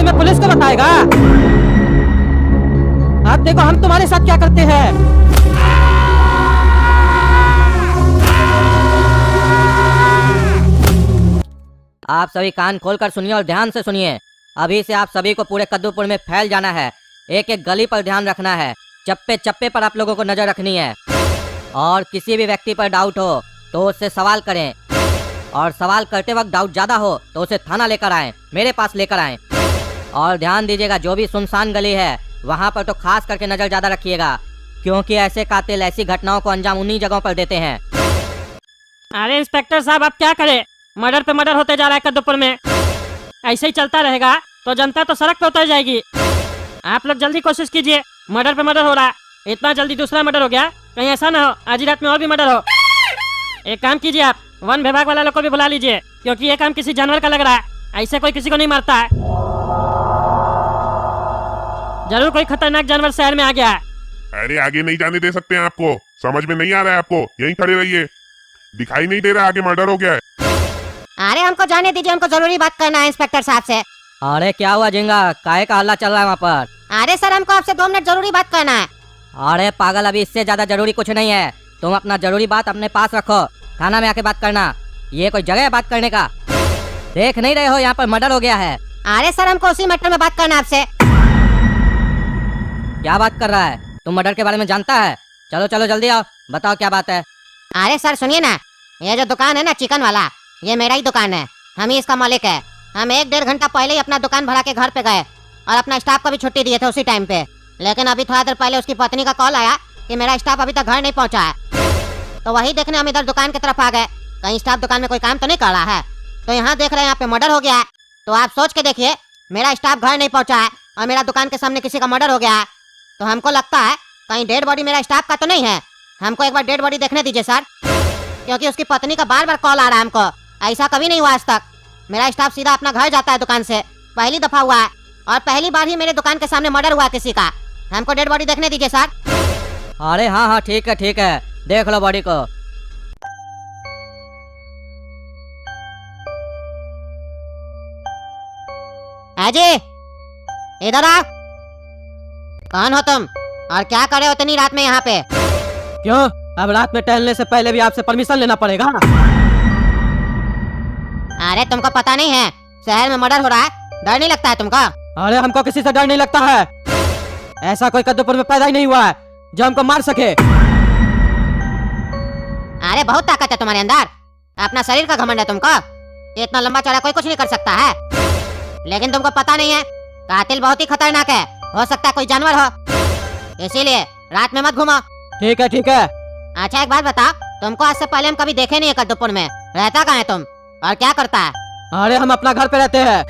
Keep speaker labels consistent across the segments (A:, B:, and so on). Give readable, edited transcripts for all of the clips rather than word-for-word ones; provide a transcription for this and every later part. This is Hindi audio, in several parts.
A: में पुलिस को बताएगा? आप देखो हम तुम्हारे साथ क्या करते हैं। आप सभी कान खोलकर सुनिए और ध्यान से सुनिए। अभी से आप सभी को पूरे कद्दूपुर में फैल जाना है। एक एक गली पर ध्यान रखना है। चप्पे चप्पे पर आप लोगों को नजर रखनी है। और किसी भी व्यक्ति पर डाउट हो तो उससे सवाल करें। और सवाल करते वक्त डाउट ज्यादा हो तो उसे थाना लेकर आएं, मेरे पास लेकर आएं। और ध्यान दीजिएगा, जो भी सुनसान गली है वहाँ पर तो खास करके नजर ज्यादा रखिएगा, क्योंकि ऐसे कातिल ऐसी घटनाओं को अंजाम उन्हीं जगहों पर देते हैं।
B: अरे इंस्पेक्टर साहब, आप क्या करें? मर्डर पे मर्डर होते जा रहा है कद्दूपुर में। ऐसे ही चलता रहेगा तो जनता तो सड़क पे उतर जाएगी। आप लोग जल्दी कोशिश कीजिए, मर्डर पे मर्डर हो रहा है। इतना जल्दी दूसरा मर्डर हो गया, कहीं ऐसा ना हो आज ही रात में और भी मर्डर हो। एक काम कीजिए, आप वन विभाग वाला लोग को भी बुला लीजिए, क्योंकि ये काम किसी जानवर का लग रहा है। ऐसे कोई किसी को नहीं मारता है। जरूर कोई खतरनाक जानवर शहर में आ गया है।
C: अरे आगे नहीं जाने दे सकते हैं आपको, समझ में नहीं आ रहा है आपको, यहीं खड़े रहिए। दिखाई नहीं दे रहा आगे मर्डर हो गया है।
D: अरे हमको जाने दीजिए, हमको जरूरी बात करना है इंस्पेक्टर साहब से।
A: अरे क्या हुआ झिंगा, काहे का हल्ला चल रहा है वहाँ पर?
D: अरे सर, हमको आपसे 2 मिनट जरूरी बात करना है।
A: अरे पागल, अभी इससे ज्यादा जरूरी कुछ नहीं है। तुम अपना जरूरी बात अपने पास रखो, थाना में आके बात करना। ये कोई जगह है बात करने का? देख नहीं रहे हो यहाँ पर मर्डर हो गया है।
D: अरे सर, हमको उसी मैटर में बात करना है आपसे।
A: क्या बात कर रहा है? तुम मर्डर के बारे में जानता है? चलो चलो जल्दी आओ, बताओ क्या बात है।
D: अरे सर सुनिए ना, ये जो दुकान है ना चिकन वाला, ये मेरा ही दुकान है। हम ही इसका मालिक है। हम 1-1.5 घंटा पहले ही अपना दुकान भरा के घर पे गए और अपना स्टाफ को भी छुट्टी दिए थे उसी टाइम पे। लेकिन अभी थोड़ा देर पहले उसकी पत्नी का कॉल आया कि मेरा स्टाफ अभी तक घर नहीं पहुंचा है। तो वही देखने हम इधर दुकान की तरफ आ गए, कहीं स्टाफ दुकान में कोई काम तो नहीं कर रहा है। तो यहाँ देख रहे हैं यहाँ पे मर्डर हो गया है। तो आप सोच के देखिए, मेरा स्टाफ घर नहीं पहुंचा है और मेरा दुकान के सामने किसी का मर्डर हो गया है। तो हमको लगता है कहीं डेड बॉडी मेरा स्टाफ का तो नहीं है। हमको एक बार डेड बॉडी देखने दीजिए सर, क्योंकि उसकी पत्नी का बार बार कॉल आ रहा है हमको। ऐसा कभी नहीं हुआ आज तक। मेरा स्टाफ सीधा अपना घर जाता है दुकान से, पहली दफा हुआ है और पहली बार ही मेरे दुकान के सामने मर्डर हुआ किसी का। हमको डेड बॉडी देखने दीजिए सर।
A: अरे हाँ हाँ ठीक है, देख लो बॉडी को।
D: अजय इधर आ। कौन हो तुम और क्या कर रहे हो इतनी रात में यहाँ पे?
A: क्यों, अब रात में टहलने से पहले भी आपसे परमिशन लेना पड़ेगा?
D: अरे तुमको पता नहीं है शहर में मर्डर हो रहा है, डर नहीं लगता है तुमको?
A: अरे हमको किसी से डर नहीं लगता है। ऐसा कोई कद्दूपुर में पैदा ही नहीं हुआ है जो हमको मार सके।
D: अरे बहुत ताकत है तुम्हारे अंदर, अपना शरीर का घमंड है तुमको। इतना लंबा चौड़ा कोई कुछ नहीं कर सकता है। लेकिन तुमको पता नहीं है कातिल बहुत ही खतरनाक है, हो सकता है कोई जानवर हो, इसीलिए रात में मत घूमो।
A: ठीक है।
D: अच्छा एक बात बताओ, तुमको आज से पहले हम कभी देखे नहीं है कद्दूपुर में। रहता कहाँ है तुम और क्या करता है?
A: अरे हम अपना घर पे रहते हैं।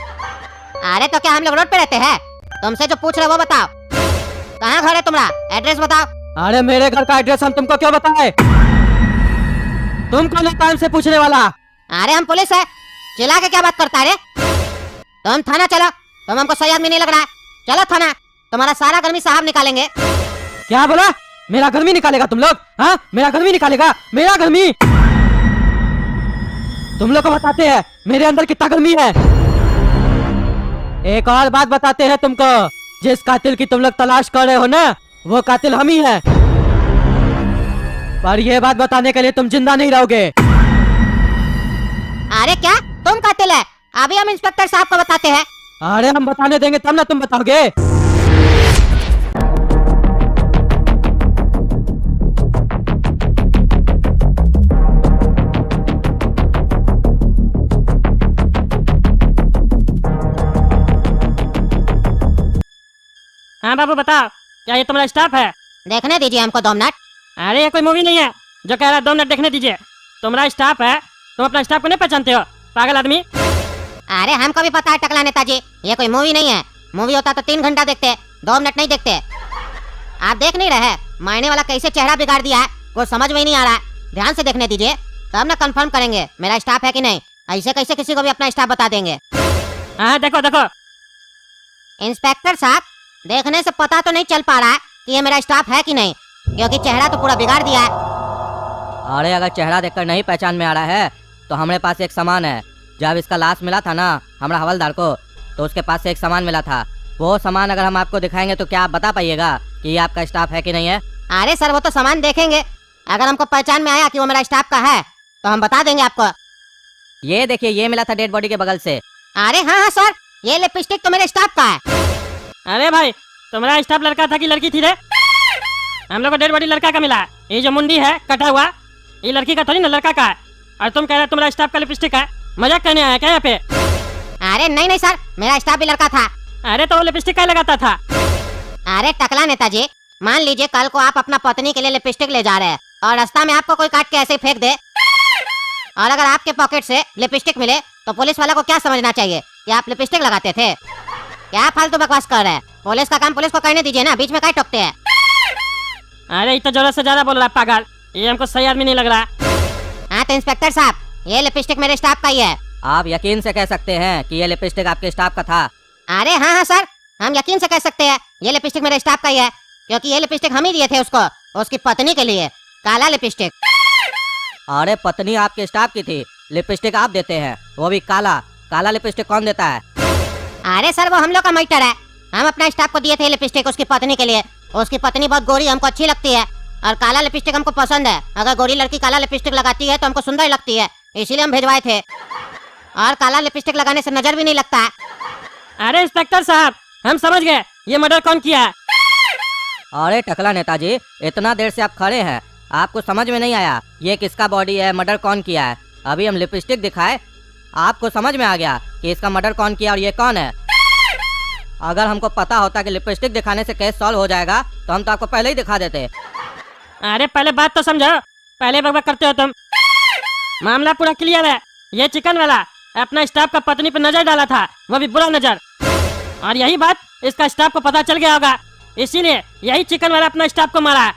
D: अरे तो क्या हम लोग रोड पे रहते हैं? तुमसे जो पूछ रहे वो बताओ, कहाँ घर है तुम्हारा, एड्रेस बताओ।
A: अरे मेरे घर का एड्रेस हम तुमको क्यों बताएं? तुम कौन है टाइम से पूछने वाला?
D: अरे हम पुलिस है, चिल्ला के क्या बात करता है रे? तुम थाना चलो, तुम हमको सही आदमी नहीं लग रहा है। चलो थाना, तुम्हारा सारा गर्मी साहब निकालेंगे।
A: क्या बोला? मेरा गर्मी निकालेगा तुम लोग? हाँ, मेरा गर्मी निकालेगा? मेरा गर्मी तुम लोग को बताते हैं मेरे अंदर कितना गर्मी है। एक और बात बताते हैं तुमको, जिस कातिल की तुम लोग तलाश कर रहे हो ना, वो कातिल हम ही हैं। पर ये बात बताने के लिए तुम जिंदा नहीं रहोगे।
D: अरे क्या तुम कातिल है? अभी हम इंस्पेक्टर साहब को बताते हैं।
A: अरे हम बताने देंगे तब ना तुम बताओगे।
B: हाँ बाबू बताओ, क्या ये तुम्हारा स्टाफ है?
D: देखने दीजिए हमको 2 मिनट।
B: अरे ये कोई मूवी नहीं है जो कह रहा है 2 मिनट देखने दीजिए। तुम्हारा स्टाफ है, तुम अपना स्टाफ को नहीं पहचानते हो पागल आदमी?
D: अरे हमको भी पता है टकला नेताजी, ये कोई मूवी नहीं है। मूवी होता तो 3 घंटा देखते, 2 मिनट नहीं देखते। आप देख नहीं रहे मायने वाला कैसे चेहरा बिगाड़ दिया है, कुछ समझ में ही नहीं आ रहा है। ध्यान से देखने दीजिए, तब ना कंफर्म करेंगे मेरा स्टाफ है कि नहीं। ऐसे कैसे किसी को भी अपना स्टाफ बता देंगे?
B: हाँ देखो देखो।
D: इंस्पेक्टर साहब, देखने से पता तो नहीं चल पा रहा है कि ये मेरा स्टाफ है कि नहीं, क्योंकि चेहरा तो पूरा बिगाड़ दिया है।
A: अरे अगर चेहरा देखकर नहीं पहचान में आ रहा है तो हमारे पास एक सामान है। जब इसका लाश मिला था ना हमारा हवलदार को, तो उसके पास से एक सामान मिला था। वो सामान अगर हम आपको दिखाएंगे तो क्या आप बता पाइएगा कि ये आपका स्टाफ है कि नहीं है?
D: अरे सर वो तो सामान देखेंगे, अगर हमको पहचान में आया कि वो मेरा स्टाफ का है तो हम बता देंगे आपको।
A: ये देखिए, ये मिला था डेड बॉडी के बगल से।
D: अरे हाँ हाँ सर, ये लिपस्टिक तो मेरे स्टाफ का है।
B: अरे भाई, तुम्हारा स्टाफ लड़का था कि लड़की थी रे? हम लोग को डेड बॉडी लड़का का मिला। ये जो मुंडी है कटा हुआ, ये लड़की का थोड़ी ना, लड़का का है। और तुम कह रहे तुम्हारा स्टाफ का लिपस्टिक है? मजाक करने आया क्या यहाँ पे?
D: अरे नहीं नहीं सर, मेरा स्टाफ भी लड़का था।
B: अरे तो वो लिपस्टिक क्या लगाता था?
D: अरे टकला नेताजी, मान लीजिए कल को आप अपना पत्नी के लिए लिपस्टिक ले जा रहे हैं और रास्ता में आपको कोई काट के ऐसे ही फेंक दे, और अगर आपके पॉकेट से लिपस्टिक मिले तो पुलिस वाला को क्या समझना चाहिए कि आप लिपस्टिक लगाते थे? क्या फालतू बकवास कर रहे हैं? पुलिस का काम पुलिस को करने दीजिए ना, बीच में क्या टोकते हैं?
B: अरे ये तो जरूरत से ज्यादा बोल रहा है पागल, ये हमको सही आदमी नहीं लग रहा।
D: हाँ तो इंस्पेक्टर साहब, ये लिपस्टिक मेरे स्टाफ का ही है।
A: आप यकीन से कह सकते हैं कि ये लिपस्टिक आपके स्टाफ का था?
D: अरे हाँ हाँ सर, हम यकीन से कह सकते हैं ये लिपस्टिक मेरे स्टाफ का ही है, क्योंकि ये लिपस्टिक हम ही दिए थे उसको, उसकी पत्नी के लिए, काला लिपस्टिक।
A: अरे पत्नी आपके स्टाफ की थी, लिपस्टिक आप देते हैं, वो भी काला? काला लिपस्टिक कौन देता है?
D: अरे सर वो हम लोग का मैटर है, हम अपना स्टाफ को दिए थे लिपस्टिक उसकी पत्नी के लिए। उसकी पत्नी बहुत गोरी, हमको अच्छी लगती है, और काला लिपस्टिक हमको पसंद है। अगर गोरी लड़की काला लिपस्टिक लगाती है तो हमको सुंदर लगती है, इसीलिए हम भेजवाए थे। और काला लिपस्टिक लगाने से नजर भी नहीं लगता है।
B: अरे इंस्पेक्टर साहब, हम समझ गए ये मर्डर कौन किया है।
A: अरे टकला नेताजी, इतना देर से आप खड़े हैं, आपको समझ में नहीं आया ये किसका बॉडी है, मर्डर कौन किया है? अभी हम लिपस्टिक दिखाए, आपको समझ में आ गया कि इसका मर्डर कौन किया और ये कौन है? अगर हमको पता होता कि लिपस्टिक दिखाने से केस सॉल्व हो जाएगा तो हम तो आपको पहले ही दिखा देते।
B: अरे पहले बात तो समझो, पहले बकबक करते हो तुम। मामला पूरा क्लियर है, ये चिकन वाला अपना स्टाफ का पत्नी पर नजर डाला था, वो भी बुरा नजर, और यही बात इसका स्टाफ को पता चल गया होगा, इसीलिए यही चिकन वाला अपना स्टाफ को मारा।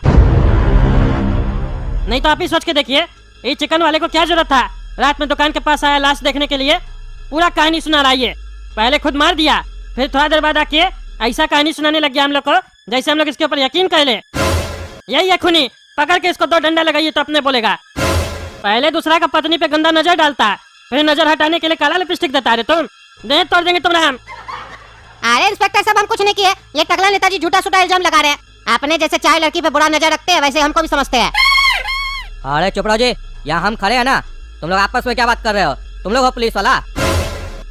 B: नहीं तो आप ही सोच के देखिए, ये चिकन वाले को क्या जरूरत था रात में दुकान के पास आया लाश देखने के लिए? पूरा कहानी सुना रहा है, पहले खुद मार दिया, फिर थोड़ा देर बाद आके ऐसा कहानी सुनाने लग गया हम लोग को जैसे हम लोग इसके ऊपर यकीन कर ले। यही है खूनी, पकड़ के इसको 2 डंडा लगाइए तो अपने बोलेगा। पहले दूसरा का पत्नी पे गंदा नजर डालता, फिर नजर हटाने के लिए काला लिपस्टिक देता है। तुम दे तोड़ देंगे तुम राम।
D: अरे इंस्पेक्टर साहब, हम कुछ नहीं किए, ये टकला नेताजी झूठा सूठा इल्जाम लगा रहे हैं। आपने जैसे चाय लड़की पे बुरा नजर रखते हैं वैसे हमको भी समझते हैं।
A: अरे चुप रहो जी, यहाँ हम खड़े हैं ना, तुम लोग आपस में क्या बात कर रहे हो? तुम लोग हो पुलिस वाला?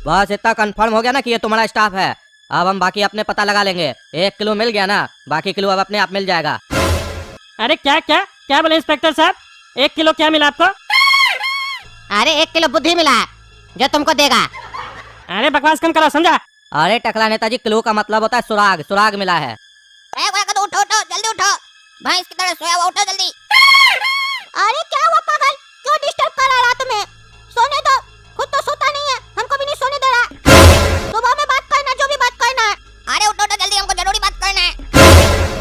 A: बस इतना कंफर्म हो गया ना कि ये तुम्हारा स्टाफ है, अब हम बाकी अपने पता लगा लेंगे। 1 किलो मिल गया ना, बाकी किलो अब अपने आप मिल जाएगा।
B: अरे क्या क्या क्या बोले इंस्पेक्टर साहब, 1 किलो क्या मिला आपको?
D: अरे 1 किलो बुद्धि मिला है जो तुमको देगा।
B: अरे बकवास कम करो, समझा?
A: अरे टकला नेताजी, किलो का मतलब होता है सुराग, सुराग मिला है।
D: उठो उठो जल्दी उठो, भैंस की तरह सोया हुआ, उठो जल्दी। अरे क्या हुआ पागल, क्यों डिस्टर्ब कर रहा रात में? सोने दो, खुद तो सोता नहीं है, हमको भी नहीं सोने दे रहा। सुबह में बात करना, जो भी बात करना है। अरे उठो उठो जल्दी, हमको जरूरी बात करना है।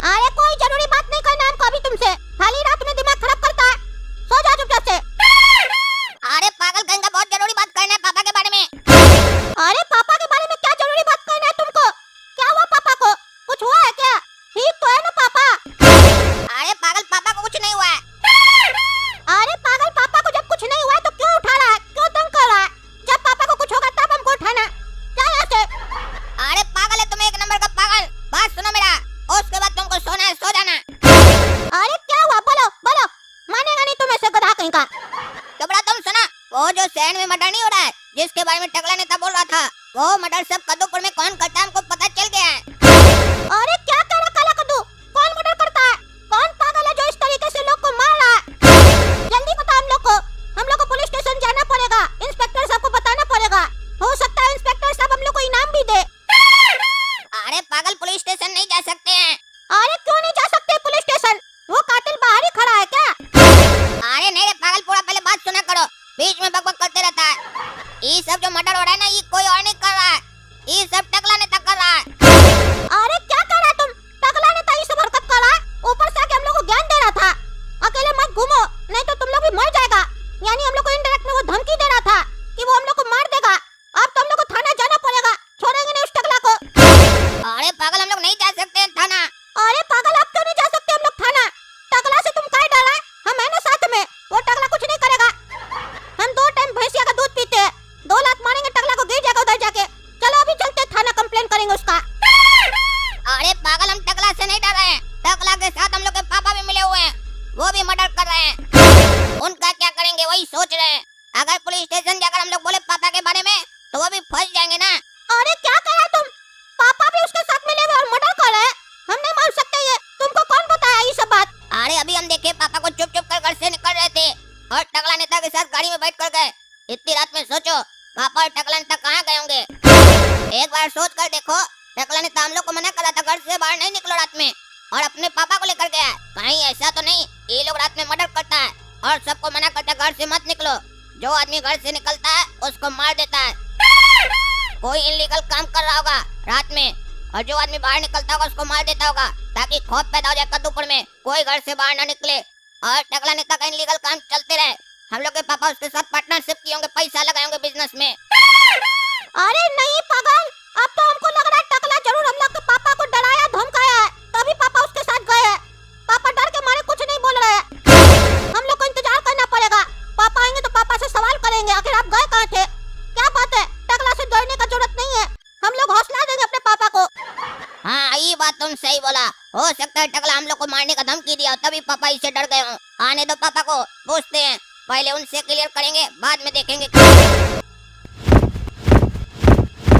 D: अरे कोई जरूरी बात नहीं करना है हमको अभी तुमसे, खाली रात में दिमाग खराब करता है, सो जा चुपचाप से। अरे पागल कहीं का, बहुत जरूरी बात करना है पापा के बारे में। अरे पापा के बारे में क्या जरूरी बात करना है तुमको? क्या हुआ पापा को, कुछ हुआ है क्या? ठीक तो है ना पापा? अरे पागल, पापा को कुछ नहीं हुआ है। अरे पागल, पापा को जब कुछ नहीं हुआ है तो क्यों उठा रहा है, क्यों तंग कर रहा है? जब पापा को कुछ होगा तब हमको उठाना। क्या यहाँ से? अरे पागल है तुम, 1 नंबर का पागल। बात सुनो मेरा, उसके बाद तुमको सोना है, सो जाना। अरे क्या हुआ, बोलो बोलो, मानेगा नहीं तुम ऐसे गधा कहीं का। चुपड़ा तुम सुना, वो जो शहर में मर्डर नहीं हो रहा है जिसके बारे में टकला नेता बोल रहा था, वो मर्डर सब कद्दूपुर में कौन करता है हमको पता चल गया है। अरे क्या कह रहा काला कद्दू, कौन मर्डर करता है? कौन पागल है जो इस तरीके से लोग को मार रहा है? जल्दी बता हम लोग को पुलिस स्टेशन जाना पड़ेगा, इंस्पेक्टर साहब को बताना पड़ेगा, हो सकता है इंस्पेक्टर साहब हम लोग को इनाम भी दे। अरे पागल, पुलिस स्टेशन नहीं जा सकते हैं। अरे क्यों नहीं जा सकते पुलिस स्टेशन, वो कातिल बाहर ही खड़ा है क्या? अरे नहीं रे पागल, पूरा पहले बात सुना करो, बीच में बकबक करते रहता है। ये सब जो मर्डर हो रहा है ना, ये कोई और नहीं कर रहा है, ये सब टकला नेता कर रहा है। अरे क्या कर रहा है तुम? टकला नेता ये सब हरकत कर रहा है, ऊपर से आके हम लोग को ज्ञान दे रहा था, अकेले मत घूमो नहीं तो तुम लोग भी मर जाएगा। यानी हम लोग को इनडायरेक्ट में वो धमकी दे रहा था कि वो हम लोग को मार देगा। अब तो हम लोग को थाना जाना पड़ेगा, छोड़ेंगे नहीं उस टकला को। अरे पागल, हम लोग नहीं जा सकते थाना। अरे पागल, आप क्यों नहीं जा सकते हम लोग थाना? टकला से तुम क्या डरा है? हम है ना साथ में, वो टकला कुछ नहीं करेगा। हम 2 टाइम भैंसिया का दूध पीते हैं, 2 लात मारेंगे टकला को, गिर जाएगा उधर जाके। चलो अभी चलते थाना। और टकला नेता के साथ गाड़ी में बैठ कर गए। इतनी रात में सोचो पापा और टकला नेता कहाँ गए होंगे। एक बार सोच कर देखो, टकला नेता हम लोग को मना करा था घर से बाहर नहीं निकलो रात में, और अपने पापा को लेकर गया। कहीं ऐसा तो नहीं ये लोग रात में मर्डर करता है और सबको मना करता है घर से मत निकलो। जो आदमी घर से निकलता है उसको मार देता है। कोई इलीगल काम कर रहा होगा रात में, और जो आदमी बाहर निकलता होगा उसको मार देता होगा, ताकि खौफ पैदा हो जाए कद्दूपुर में, कोई घर से बाहर ना निकले और टकला नेता का इलीगल काम चलते रहे। हम लोग के पापा उसके साथ पार्टनरशिप किए होंगे, पैसा लगाए होंगे बिजनेस में। अरे नहीं पागल, अब तो हमको लग रहा है टकला जरूर हम लोग के पापा को डराया धमकाया है, तभी पापा उसके साथ गए हैं। पापा डर के मारे कुछ नहीं बोल रहे हैं। हम लोग को इंतजार करना पड़ेगा, पापा आएंगे तो पापा से सवाल करेंगे आखिर आप गए कहाँ थे। क्या बात है, टकला से डरने का जरूरत नहीं है, हम लोग हौसला देंगे अपने पापा को। हाँ ये बात तुम सही बोला, हो सकता है टकला हम लोग को मारने का धमकी दिया तभी पापा इससे डर गए हों। आने दो पापा को, पूछते हैं, पहले उनसे क्लियर करेंगे बाद में देखेंगे।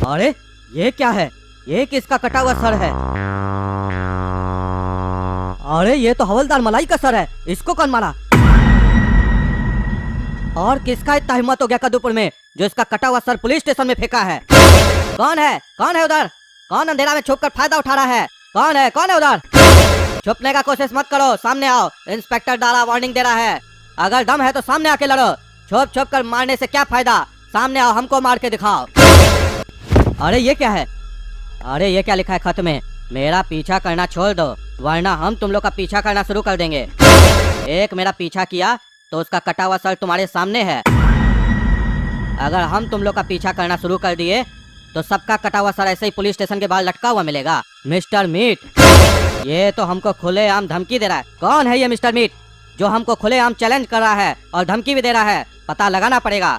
A: अरे ये क्या है, ये किसका कटा हुआ सर है? अरे ये तो हवलदार मलाई का सर है, इसको कौन मारा? और किसका इतना हिम्मत हो गया कद्दूपुर में जो इसका कटा हुआ सर पुलिस स्टेशन में फेंका है? कौन है, कौन है उधर? कौन अंधेरा में छुपकर फायदा उठा रहा है? कौन है उधर? छुपने का कोशिश मत करो, सामने आओ। इंस्पेक्टर दारा वार्निंग दे रहा है, अगर दम है तो सामने आके लड़ो। छुप छुप कर मारने से क्या फायदा, सामने आओ, हमको मार के दिखाओ। अरे ये क्या है? अरे ये क्या लिखा है खत में? मेरा पीछा करना छोड़ दो वरना हम तुम लोग का पीछा करना शुरू कर देंगे। एक मेरा पीछा किया तो उसका कटा हुआ सर तुम्हारे सामने है। अगर हम तुम लोग का पीछा करना शुरू कर दिए तो सबका कटा हुआ सर ऐसे ही पुलिस स्टेशन के बाहर लटका हुआ मिलेगा। मिस्टर मीट, ये तो हमको खुलेआम धमकी दे रहा है। कौन है ये मिस्टर मीट जो हमको खुलेआम चैलेंज कर रहा है और धमकी भी दे रहा है? पता लगाना पड़ेगा।